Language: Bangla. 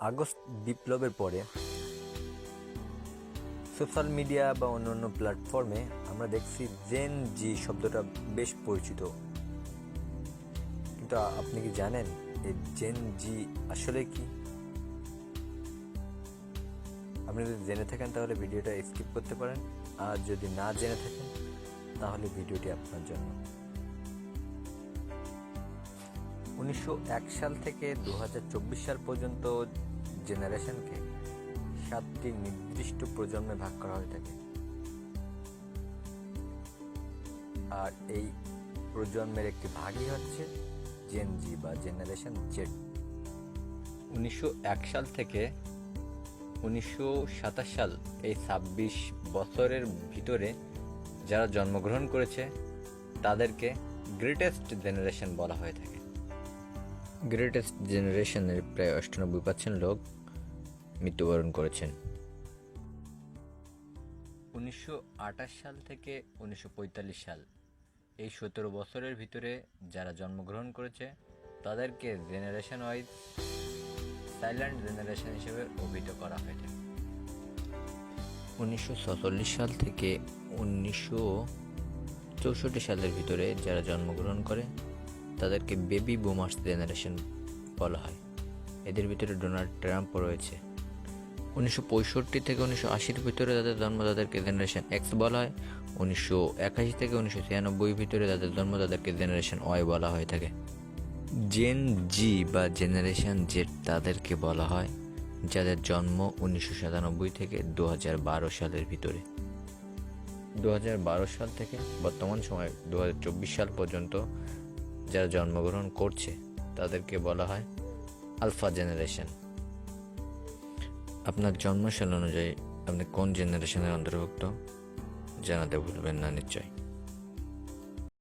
আগস্ট বিপ্লবের পরে সোশ্যাল মিডিয়া বা অন্যান্য প্ল্যাটফর্মে আমরা দেখছি জেন জি শব্দটা বেশ পরিচিত। কিন্তু আপনি কি জানেন এই জেন জি আসলে কি? আপনি যদি জেনে থাকেন তাহলে ভিডিওটা স্কিপ করতে পারেন, আর যদি না জেনে থাকেন তাহলে ভিডিওটি আপনার জন্য। 1901 সাল থেকে 2024 সাল পর্যন্ত জেনারেশনকে 7টি নির্দিষ্ট প্রজন্মে ভাগ করা হয়ে থাকে, আর এই প্রজন্মের একটি ভাগই হচ্ছে জেন জি বা জেনারেশন জেড। 1901 সাল থেকে 1927 সাল, এই 26 বছরের ভিতরে যারা জন্মগ্রহণ করেছে তাদেরকে গ্রেটেস্ট জেনারেশন বলা হয়ে থাকে। গ্রেটেস্ট জেনারেশনের প্রায় 98% লোক মৃত্যুবরণ করেছেন। 1928 সাল থেকে 1945 সাল, এই 17 বছরের ভিতরে যারা জন্মগ্রহণ করেছে তাদেরকে জেনারেশন ওয়াইজ সাইলেন্ট জেনারেশন হিসেবে অভিহিত করা হয়ে থাকে। 1946 সাল থেকে 1964 সালের ভিতরে যারা জন্মগ্রহণ করে তাদেরকে বেবি বুমার্স জেনারেশন বলা হয়। এদের ভিতরে ডোনাল্ড ট্রাম্পও রয়েছে। 1965 থেকে 1980-র ভিতরে যাদের জন্ম তাদেরকে জেনারেশন এক্স বলা হয়। 1981 থেকে 1996 ভিতরে যাদের জন্ম তাদেরকে জেনারেশন ওয়াই বলা হয়ে থাকে। জেন জি বা জেনারেশন জেড তাদেরকে বলা হয় যাদের জন্ম 1997 থেকে 2012 সালের ভিতরে। 2012 সাল থেকে বর্তমান সময় 2024 সাল পর্যন্ত যারা জন্মগ্রহণ করছে তাদেরকে বলা হয় আলফা জেনারেশন। আপনার জন্মসাল অনুযায়ী আপনি কোন জেনারেশনের অন্তর্ভুক্ত জানাতে ভুলবেন না নিশ্চয়।